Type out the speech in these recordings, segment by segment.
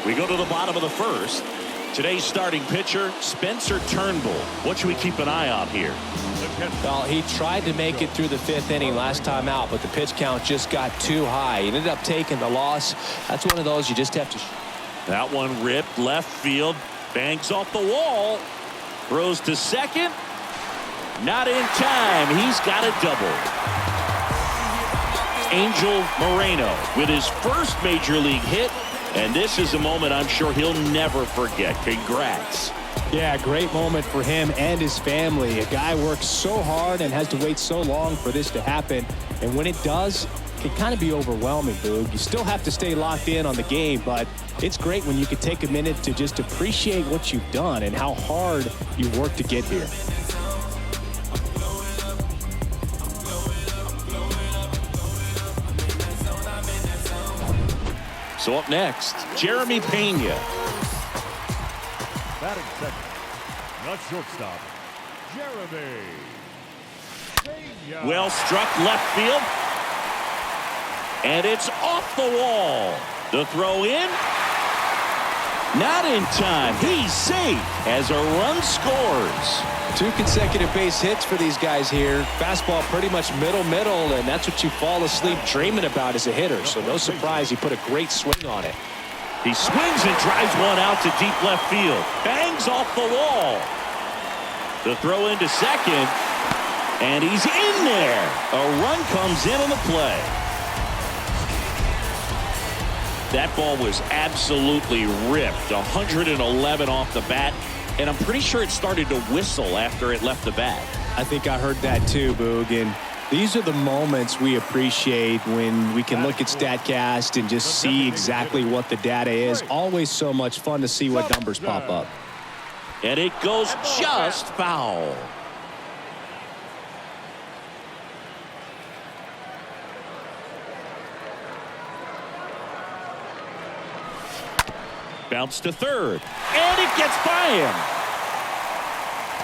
We go to the bottom of the first. Today's starting pitcher, Spencer Turnbull. What should we keep an eye on here? Well, he tried to make it through the 5th inning last time out, but the pitch count just got too high. He ended up taking the loss. That's one of those you just have to. That one ripped left field. Bangs off the wall. Throws to second. Not in time. He's got a double. Angel Moreno with his first major league hit. And this is a moment I'm sure he'll never forget. Congrats. Yeah, great moment for him and his family. A guy works so hard and has to wait so long for this to happen. And when it does, it can kind of be overwhelming, Boog. You still have to stay locked in on the game, but it's great when you can take a minute to just appreciate what you've done and how hard you've worked to get here. So up next, Jeremy Pena. Batting second, not shortstop, Jeremy Pena. Well struck left field. And it's off the wall. The throw in. Not in time. He's safe as a run scores. 2 consecutive base hits for these guys here. Fastball pretty much middle, and that's what you fall asleep dreaming about as a hitter. So no surprise he put a great swing on it. He swings and drives one out to deep left field. Bangs off the wall. The throw into second. And he's in there. A run comes in on the play. That ball was absolutely ripped. 111 off the bat. And I'm pretty sure it started to whistle after it left the bat. I think I heard that too, Boog. And these are the moments we appreciate when we can look at StatCast and just see exactly what the data is. Always so much fun to see what numbers pop up. And it goes just foul. Bounce to third. And it gets by him.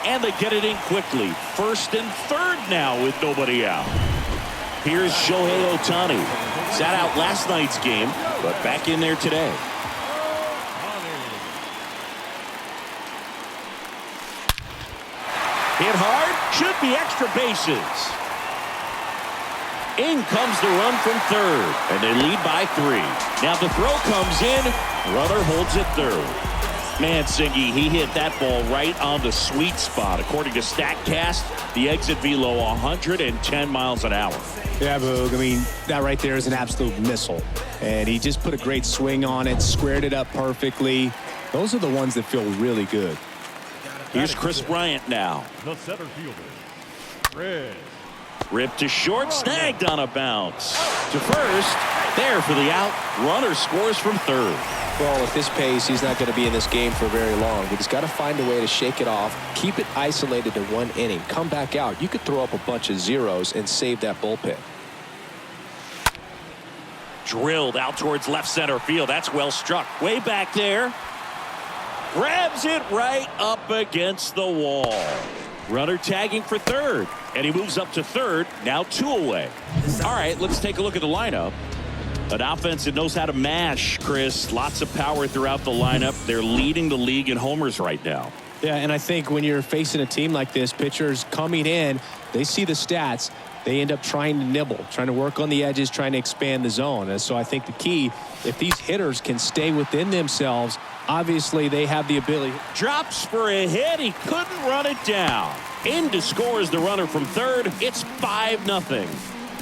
And they get it in quickly. First and third now with nobody out. Here's Shohei Ohtani. Sat out last night's game, but back in there today. Hit hard. Should be extra bases. In comes the run from third, and they lead by 3. Now the throw comes in. Runner holds it third. Man, Singy, he hit that ball right on the sweet spot. According to StatCast, the exit velo 110 miles an hour. Yeah, Boog. I mean, that right there is an absolute missile. And he just put a great swing on it, squared it up perfectly. Those are the ones that feel really good. Here's Chris Bryant now. The center fielder, Chris. Ripped to short, snagged on a bounce. To first, there for the out. Runner scores from third. Well, at this pace, he's not going to be in this game for very long. But he's got to find a way to shake it off, keep it isolated to 1 inning, come back out. You could throw up a bunch of zeros and save that bullpen. Drilled out towards left center field. That's well struck. Way back there. Grabs it right up against the wall. Runner tagging for third. And he moves up to third. Now 2 away. All right, let's take a look at the lineup. An offense that knows how to mash, Chris. Lots of power throughout the lineup. They're leading the league in homers right now. Yeah, and I think when you're facing a team like this, pitchers coming in, they see the stats. They end up trying to nibble, trying to work on the edges, trying to expand the zone. And so I think the key, if these hitters can stay within themselves, obviously they have the ability. Drops for a hit. He couldn't run it down. In to score is the runner from third. It's 5-0.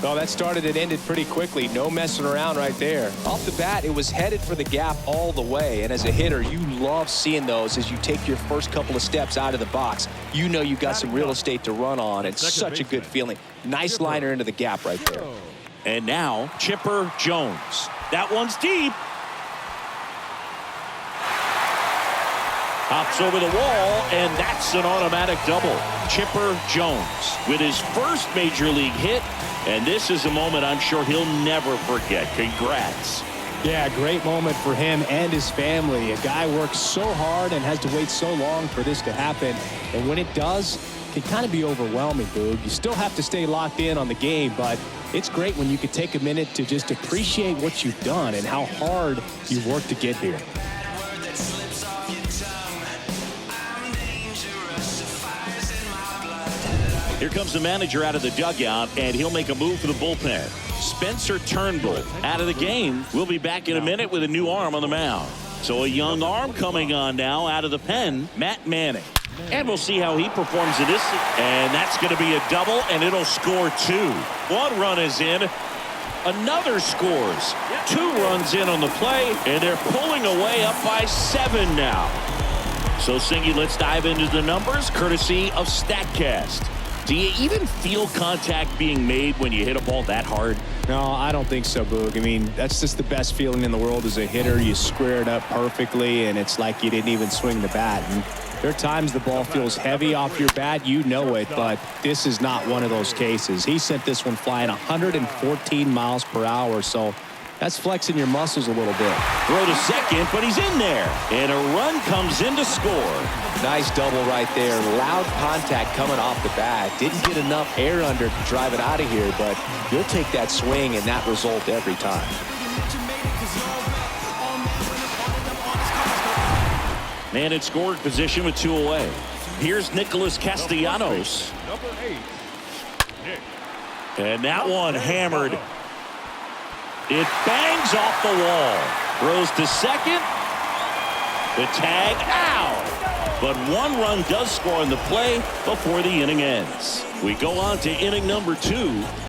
Well, that started and ended pretty quickly. No messing around right there. Off the bat, it was headed for the gap all the way. And as a hitter, you love seeing those as you take your first couple of steps out of the box. You know you've got some real estate to run on. It's such a good feeling. Nice liner into the gap right there. And now, Chipper Jones. That one's deep. Hops over the wall, and that's an automatic double. Chipper Jones with his first major league hit. And this is a moment I'm sure he'll never forget. Congrats. Yeah, great moment for him and his family. A guy works so hard and has to wait so long for this to happen. And when it does, it can kind of be overwhelming, Boog. You still have to stay locked in on the game, but it's great when you can take a minute to just appreciate what you've done and how hard you've worked to get here. Here comes the manager out of the dugout, and he'll make a move for the bullpen. Spencer Turnbull out of the game. We'll be back in a minute with a new arm on the mound. So a young arm coming on now out of the pen, Matt Manning. And we'll see how he performs in this. And that's going to be a double, and it'll score 2. 1 run is in. Another scores. 2 runs in on the play, and they're pulling away up by 7 now. So, Singy, let's dive into the numbers, courtesy of StatCast. Do you even feel contact being made when you hit a ball that hard? No, I don't think so, Boog. I mean, that's just the best feeling in the world as a hitter. You square it up perfectly, and it's like you didn't even swing the bat. And there are times the ball feels heavy off your bat. You know it, but this is not one of those cases. He sent this one flying 114 miles per hour, so that's flexing your muscles a little bit. Throw to second, but he's in there. And a run comes in to score. Nice double right there. Loud contact coming off the bat. Didn't get enough air under to drive it out of here, but you'll take that swing and that result every time. Man in scoring position with 2 away. Here's Nicholas Castellanos. Number 8. Nick. And that one hammered. It bangs off the wall. Throws to second. The tag out. But 1 run does score on the play before the inning ends. We go on to inning number 2.